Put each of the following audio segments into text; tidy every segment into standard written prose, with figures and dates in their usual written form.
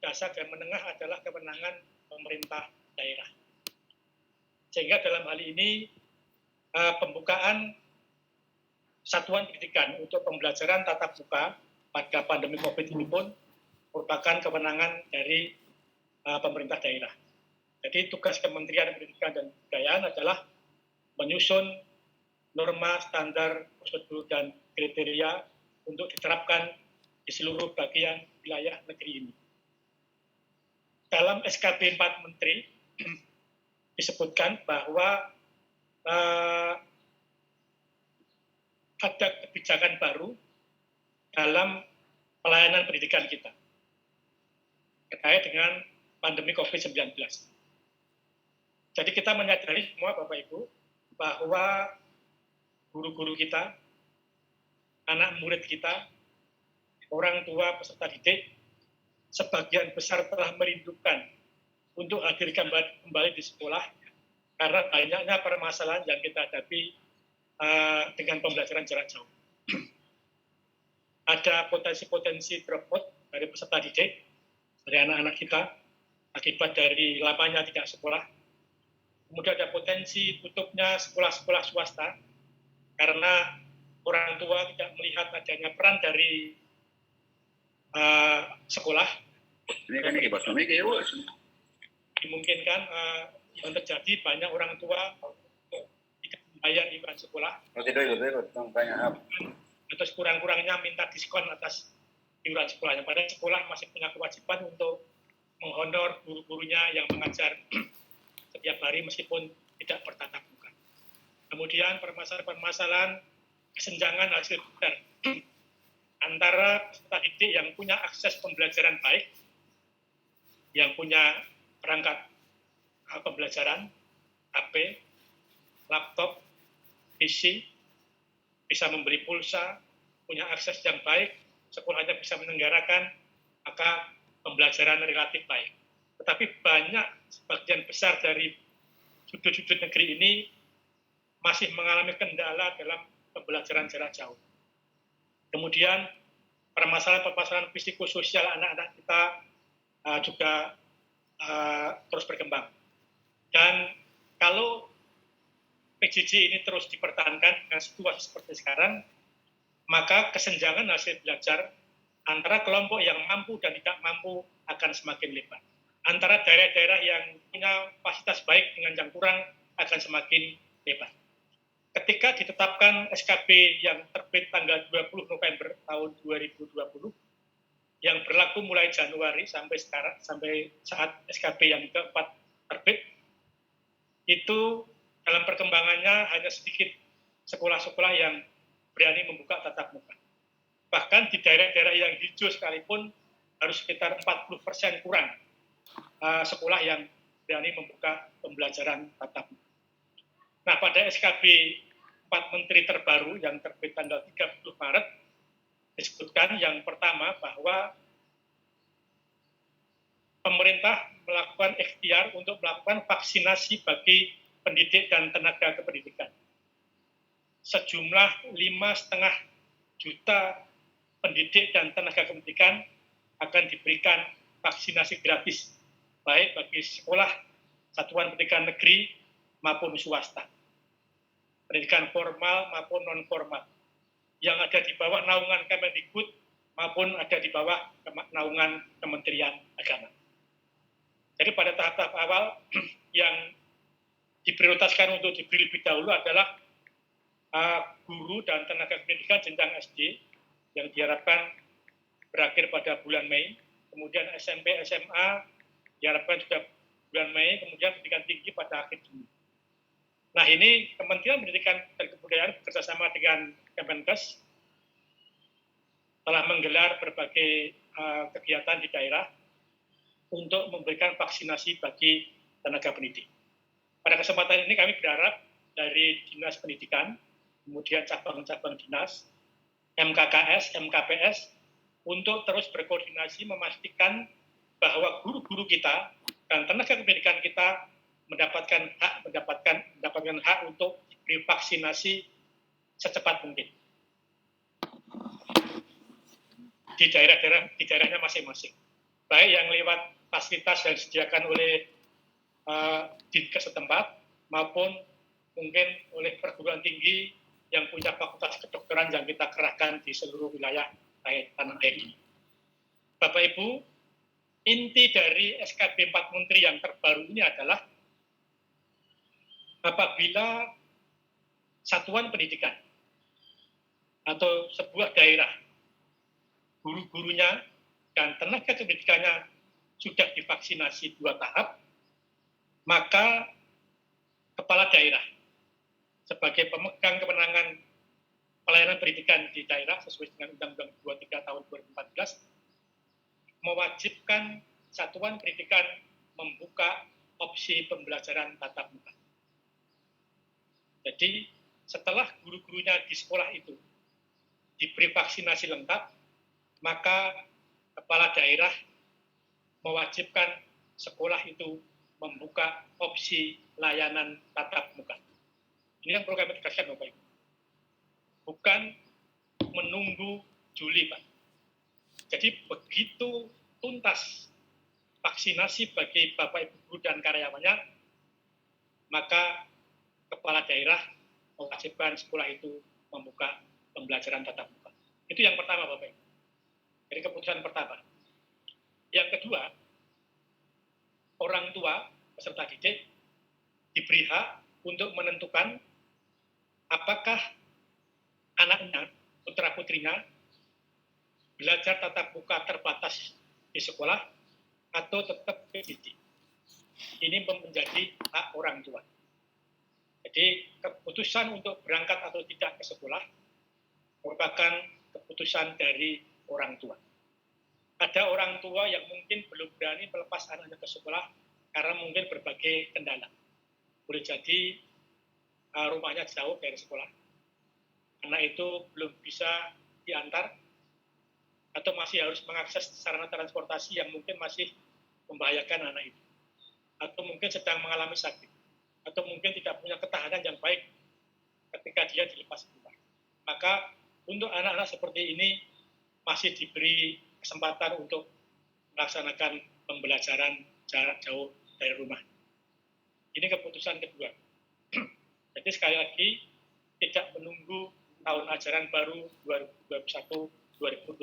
dasar dan menengah adalah kewenangan pemerintah daerah. Sehingga dalam hal ini pembukaan satuan pendidikan untuk pembelajaran tatap muka pada pandemi COVID ini pun merupakan kewenangan dari pemerintah daerah. Jadi tugas Kementerian Pendidikan dan Kebudayaan adalah menyusun norma, standar, prosedur, dan kriteria untuk diterapkan di seluruh bagian wilayah negeri ini. Dalam SKB 4 Menteri disebutkan bahwa ada kebijakan baru dalam pelayanan pendidikan kita terkait dengan pandemi COVID-19. Jadi kita menyadari semua Bapak Ibu bahwa guru-guru kita, anak murid kita, orang tua peserta didik, sebagian besar telah merindukan untuk hadir kembali di sekolah karena banyaknya permasalahan yang kita hadapi dengan pembelajaran jarak jauh. Ada potensi-potensi dropout dari peserta didik, dari anak-anak kita, akibat dari lamanya tidak sekolah. Kemudian ada potensi tutupnya sekolah-sekolah swasta, karena orang tua tidak melihat adanya peran dari sekolah. Dimungkinkan yang terjadi banyak orang tua tidak membayar iuran sekolah. Atau kurang-kurangnya minta diskon atas iuran sekolahnya. Padahal sekolah masih punya kewajiban untuk menghonor guru-gurunya yang mengajar setiap hari meskipun tidak bertatap muka. Kemudian permasalahan kesenjangan hasil belajar antara peserta didik yang punya akses pembelajaran baik, yang punya perangkat pembelajaran, HP, laptop, PC, bisa membeli pulsa, punya akses yang baik, sekolahnya bisa menyelenggarakan, maka pembelajaran relatif baik. Tetapi banyak sebagian besar dari sudut-sudut negeri ini masih mengalami kendala dalam pembelajaran jarak jauh. Kemudian permasalahan-permasalahan psikososial anak-anak kita juga terus berkembang. Dan kalau PJJ ini terus dipertahankan dengan situasi seperti sekarang, maka kesenjangan hasil belajar antara kelompok yang mampu dan tidak mampu akan semakin lebar. Antara daerah-daerah yang punya kapasitas baik dengan yang kurang akan semakin lebar. Ketika ditetapkan SKB yang terbit tanggal 20 November tahun 2020, yang berlaku mulai Januari sampai sekarang, sampai saat SKB yang keempat terbit, itu dalam perkembangannya hanya sedikit sekolah-sekolah yang berani membuka tatap muka. Bahkan di daerah-daerah yang hijau sekalipun harus sekitar 40% kurang sekolah yang berani membuka pembelajaran tatap muka. Nah, pada SKB 4 Menteri terbaru yang terbit tanggal 30 Maret, disebutkan yang pertama bahwa pemerintah melakukan ikhtiar untuk melakukan vaksinasi bagi pendidik dan tenaga kependidikan. Sejumlah 5,5 juta pendidik dan tenaga kependidikan akan diberikan vaksinasi gratis, baik bagi sekolah, satuan pendidikan negeri, maupun swasta. Pendidikan formal maupun non-formal. Yang ada di bawah naungan Kemendikbud maupun ada di bawah naungan Kementerian Agama. Jadi pada tahap-tahap awal yang diprioritaskan untuk diberi lebih dahulu adalah guru dan tenaga pendidikan jenjang SD yang diharapkan berakhir pada bulan Mei, kemudian SMP, SMA diharapkan sudah bulan Mei, kemudian pendidikan tinggi pada akhir Juni. Nah, ini Kementerian Pendidikan dan Kebudayaan bekerjasama dengan Kemenkes telah menggelar berbagai kegiatan di daerah untuk memberikan vaksinasi bagi tenaga pendidik. Pada kesempatan ini kami berharap dari Dinas Pendidikan, kemudian cabang-cabang dinas, MKKS, MKPS, untuk terus berkoordinasi memastikan bahwa guru-guru kita dan tenaga pendidikan kita mendapatkan hak untuk diberi vaksinasi secepat mungkin di daerahnya masing-masing. baik yang lewat fasilitas yang disediakan oleh dinkes setempat maupun mungkin oleh perguruan tinggi yang punya fakultas kedokteran yang kita kerahkan di seluruh wilayah tanah air ini. Bapak Ibu, inti dari SKB 4 Menteri yang terbaru ini adalah apabila satuan pendidikan atau sebuah daerah, guru-gurunya dan tenaga pendidikannya sudah divaksinasi 2 tahap, maka kepala daerah sebagai pemegang kewenangan pelayanan pendidikan di daerah sesuai dengan Undang-Undang 23 tahun 2014 mewajibkan satuan pendidikan membuka opsi pembelajaran tatap muka. Jadi setelah guru-gurunya di sekolah itu diberi vaksinasi lengkap, maka kepala daerah mewajibkan sekolah itu membuka opsi layanan tatap muka. Ini yang perlu kami tegaskan, Bapak Ibu. Bukan menunggu Juli, Pak. Jadi begitu tuntas vaksinasi bagi Bapak Ibu guru dan karyawannya, maka kepala daerah mewajibkan sekolah itu membuka pembelajaran tatap muka. Itu yang pertama, Bapak Ibu. Jadi keputusan pertama. Yang kedua, orang tua peserta didik diberi hak untuk menentukan apakah anaknya, putra-putrinya, belajar tatap muka terbatas di sekolah atau tetap PJJ. Ini menjadi hak orang tua. Jadi keputusan untuk berangkat atau tidak ke sekolah merupakan keputusan dari orang tua. Ada orang tua yang mungkin belum berani melepas anaknya ke sekolah karena mungkin berbagai kendala. Boleh jadi rumahnya jauh dari sekolah, anak itu belum bisa diantar, atau masih harus mengakses sarana transportasi yang mungkin masih membahayakan anak itu, atau mungkin sedang mengalami sakit, atau mungkin tidak punya ketahanan yang baik ketika dia dilepas keluar. Maka untuk anak-anak seperti ini masih diberi kesempatan untuk melaksanakan pembelajaran jarak jauh dari rumah. Ini keputusan kedua. Jadi sekali lagi tidak menunggu tahun ajaran baru 2021-2022.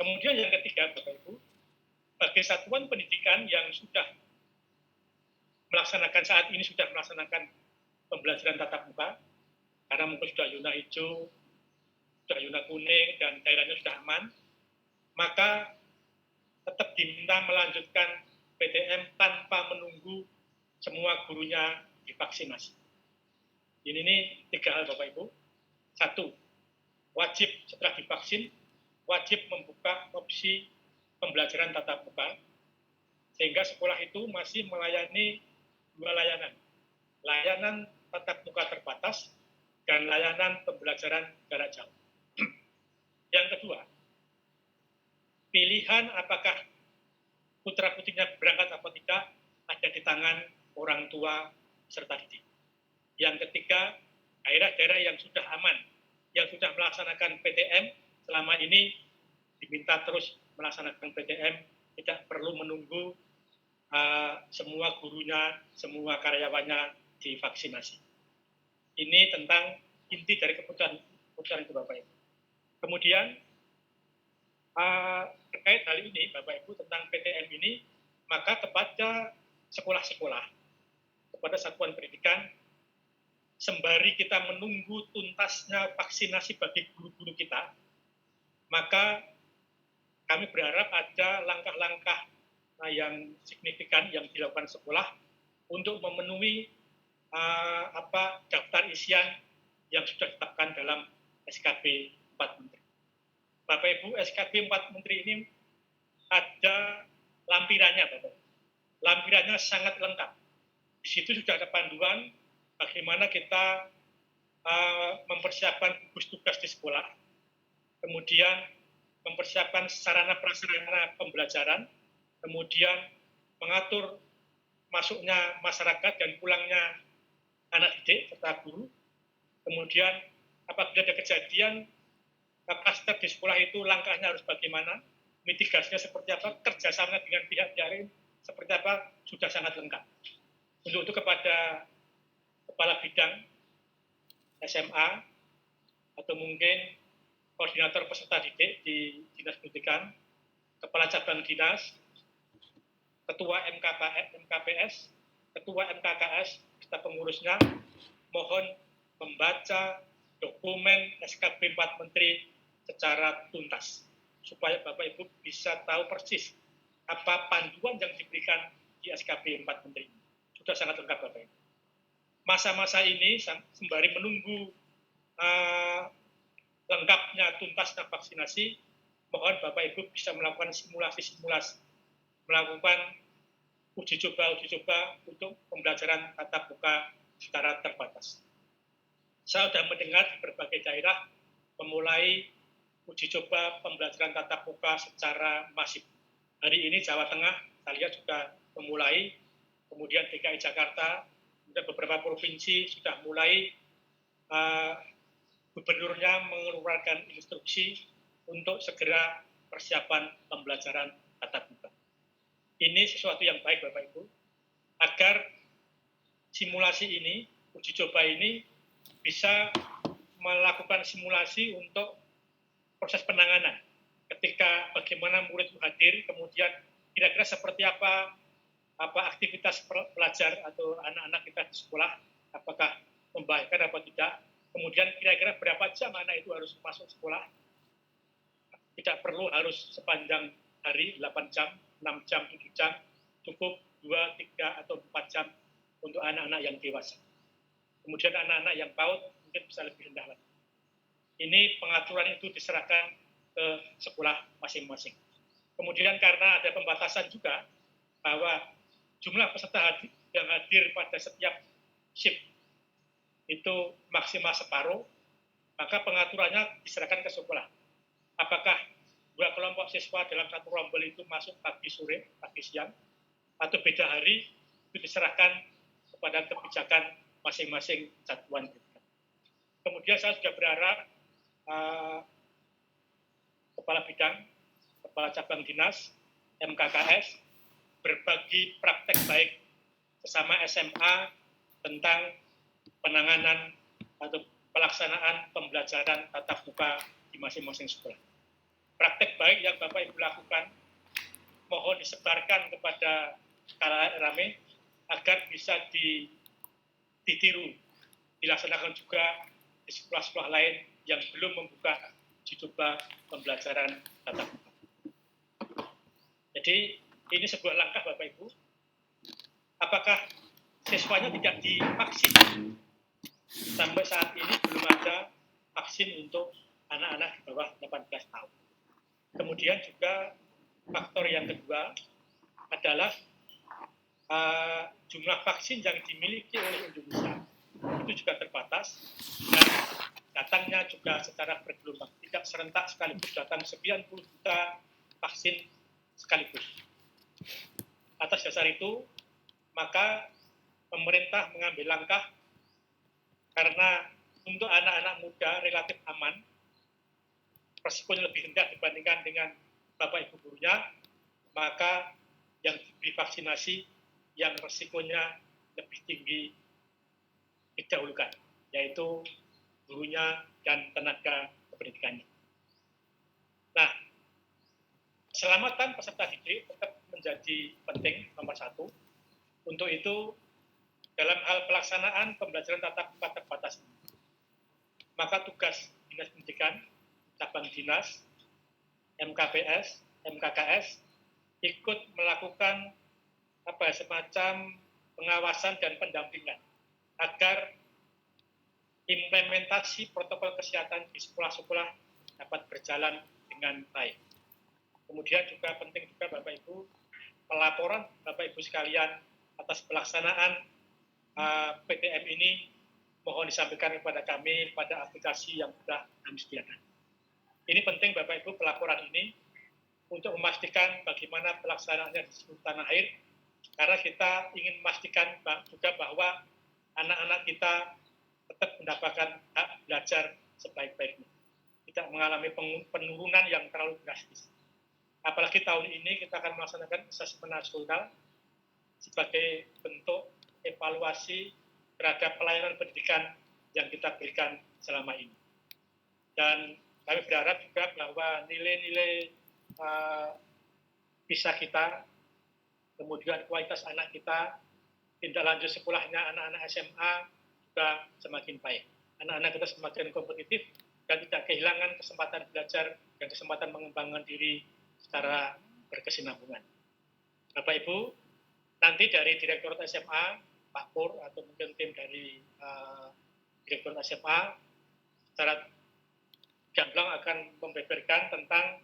Kemudian yang ketiga, Bapak Ibu, bagi satuan pendidikan yang sudah melaksanakan saat ini sudah melaksanakan pembelajaran tatap muka, karena mungkin sudah zona hijau, sudah zona kuning, dan daerahnya sudah aman, maka tetap diminta melanjutkan PTM tanpa menunggu semua gurunya divaksinasi. Ini 3 hal, Bapak Ibu. 1, wajib setelah divaksin, wajib membuka opsi pembelajaran tatap muka, sehingga sekolah itu masih melayani 2 layanan. Layanan tatap muka terbatas dan layanan pembelajaran jarak jauh. Yang kedua, pilihan apakah putra-putrinya berangkat atau tidak ada di tangan orang tua serta didik. Yang ketiga, daerah-daerah yang sudah aman, yang sudah melaksanakan PTM selama ini diminta terus melaksanakan PTM, tidak perlu menunggu semua gurunya, semua karyawannya divaksinasi. Ini tentang inti dari keputusan itu, Bapak Ibu. Kemudian terkait hal ini, Bapak Ibu, tentang PTM ini, maka kepada sekolah-sekolah, kepada satuan pendidikan, sembari kita menunggu tuntasnya vaksinasi bagi guru-guru kita, maka kami berharap ada langkah-langkah yang signifikan yang dilakukan sekolah untuk memenuhi daftar isian yang sudah ditetapkan dalam SKB 4 Menteri. Bapak Ibu, SKB 4 Menteri ini ada lampirannya, Bapak. Lampirannya sangat lengkap. Di situ sudah ada panduan bagaimana kita mempersiapkan gugus tugas di sekolah, kemudian mempersiapkan sarana prasarana pembelajaran, kemudian mengatur masuknya masyarakat dan pulangnya anak didik serta guru, kemudian apabila ada kejadian klaster di sekolah itu langkahnya harus bagaimana, mitigasinya seperti apa, kerjasama dengan pihak-pihak lain seperti apa, sudah sangat lengkap. Untuk itu kepada kepala bidang SMA atau mungkin koordinator peserta didik di Dinas Pendidikan, kepala cabang dinas, ketua MKPS, ketua MKKS, serta pengurusnya, mohon membaca dokumen SKB 4 Menteri secara tuntas, supaya Bapak Ibu bisa tahu persis apa panduan yang diberikan di SKB 4 Menteri. Sudah sangat lengkap Bapak Ibu. Masa-masa ini sembari menunggu lengkapnya tuntasnya vaksinasi, mohon Bapak Ibu bisa melakukan simulasi-simulasi, melakukan uji coba untuk pembelajaran tatap muka secara terbatas. Saya sudah mendengar di berbagai daerah memulai uji coba pembelajaran tatap muka secara masif. Hari ini Jawa Tengah, saya lihat juga memulai, kemudian DKI Jakarta, kemudian beberapa provinsi sudah mulai gubernurnya mengeluarkan instruksi untuk segera persiapan pembelajaran tatap muka. Ini sesuatu yang baik Bapak Ibu, agar simulasi ini, uji coba ini bisa melakukan simulasi untuk proses penanganan. Ketika bagaimana murid hadir, kemudian kira-kira seperti apa aktivitas pelajar atau anak-anak kita di sekolah, apakah membahayakan atau tidak, kemudian kira-kira berapa jam anak itu harus masuk sekolah, tidak perlu harus sepanjang hari, 8 jam, 6 jam, 7 jam, cukup 2, 3, atau 4 jam untuk anak-anak yang dewasa. Kemudian anak-anak yang PAUD mungkin bisa lebih rendah lagi. Ini pengaturan itu diserahkan ke sekolah masing-masing. Kemudian karena ada pembatasan juga bahwa jumlah peserta yang hadir pada setiap shift itu maksimal separuh, maka pengaturannya diserahkan ke sekolah. Apakah 2 kelompok siswa dalam satu rombel itu masuk pagi sore, pagi siang, atau beda hari, itu diserahkan kepada kebijakan masing-masing satuan. Kemudian saya juga berharap kepala bidang, kepala cabang dinas, MKKS, berbagi praktek baik sesama SMA tentang penanganan atau pelaksanaan pembelajaran tatap muka di masing-masing sekolah. Praktek baik yang Bapak Ibu lakukan, mohon disebarkan kepada khalayak ramai agar bisa ditiru, dilaksanakan juga di sekolah-sekolah lain yang belum membuka uji coba pembelajaran tatap muka. Jadi ini sebuah langkah Bapak Ibu. Apakah siswanya tidak divaksin? Sampai saat ini belum ada vaksin untuk anak-anak di bawah 18 tahun. Kemudian juga faktor yang kedua adalah jumlah vaksin yang dimiliki oleh Indonesia itu juga terbatas dan datangnya juga secara bergelombang, tidak serentak sekaligus datang 90 juta vaksin sekaligus. Atas dasar itu, maka pemerintah mengambil langkah karena untuk anak-anak muda relatif aman, resikonya lebih rendah dibandingkan dengan Bapak Ibu gurunya, maka yang diberi vaksinasi yang resikonya lebih tinggi didahulukan, yaitu gurunya dan tenaga kependidikannya. Nah, keselamatan peserta didik tetap menjadi penting nomor 1. Untuk itu, dalam hal pelaksanaan pembelajaran tatap muka terbatas, maka tugas Dinas Pendidikan, cabang dinas, MKPS, MKKS ikut melakukan semacam pengawasan dan pendampingan agar implementasi protokol kesehatan di sekolah-sekolah dapat berjalan dengan baik. Kemudian juga penting juga Bapak Ibu, pelaporan Bapak Ibu sekalian atas pelaksanaan PTM ini mohon disampaikan kepada kami pada aplikasi yang sudah kami sediakan. Ini penting Bapak Ibu pelaporan ini untuk memastikan bagaimana pelaksanaannya di seluruh tanah air, karena kita ingin memastikan juga bahwa anak-anak kita tetap mendapatkan hak belajar sebaik-baiknya, tidak mengalami penurunan yang terlalu drastis. Apalagi tahun ini kita akan melaksanakan asesmen nasional sebagai bentuk evaluasi terhadap pelayanan pendidikan yang kita berikan selama ini. Dan kami berharap juga bahwa nilai-nilai PISA kita, kemudian kualitas anak kita, tindak lanjut sekolahnya anak-anak SMA juga semakin baik. Anak-anak kita semakin kompetitif dan tidak kehilangan kesempatan belajar dan kesempatan mengembangkan diri secara berkesinambungan. Bapak Ibu, nanti dari Direktorat SMA, Pak Pur, atau mungkin tim dari Direktorat SMA, secara gamblang akan membeberkan tentang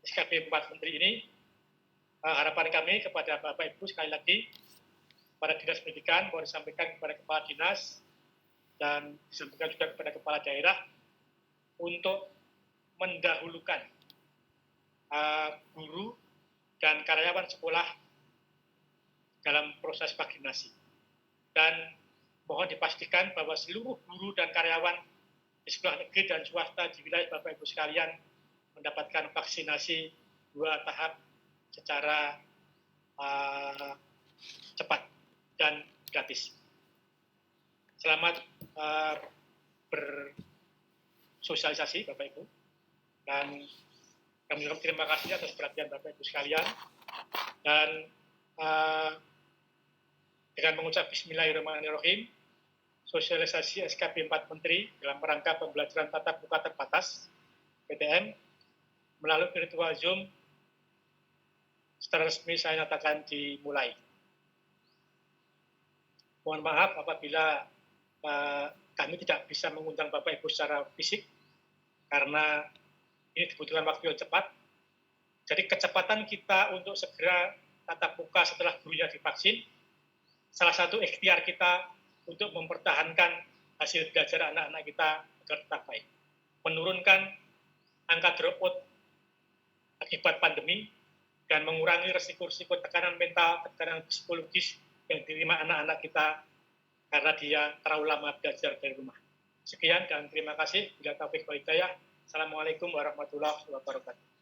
SKB 4 Menteri ini. Harapan kami kepada Bapak Ibu sekali lagi, pada Dinas Pendidikan, mohon disampaikan kepada Kepala Dinas, dan disampaikan juga kepada Kepala Daerah, untuk mendahulukan guru dan karyawan sekolah dalam proses vaksinasi. Dan mohon dipastikan bahwa seluruh guru dan karyawan di sekolah negeri dan swasta di wilayah Bapak Ibu sekalian mendapatkan vaksinasi 2 tahap secara cepat dan gratis. Selamat bersosialisasi Bapak Ibu, dan kami ucapkan terima kasih atas perhatian Bapak Ibu sekalian, dan dengan mengucap Bismillahirrahmanirrahim, sosialisasi SKB 4 Menteri dalam rangka pembelajaran tatap muka terbatas PTM melalui virtual Zoom secara resmi saya nyatakan dimulai. Mohon maaf apabila kami tidak bisa mengundang Bapak Ibu secara fisik karena ini dibutuhkan waktu yang cepat. Jadi kecepatan kita untuk segera tatap muka setelah gurunya divaksin, salah satu ikhtiar kita untuk mempertahankan hasil belajar anak-anak kita agar tetap baik. Menurunkan angka dropout akibat pandemi dan mengurangi resiko-resiko tekanan mental, tekanan psikologis yang diterima anak-anak kita karena dia terlalu lama belajar dari rumah. Sekian dan terima kasih. Bila taufik wal hidayah. Assalamualaikum warahmatullahi wabarakatuh.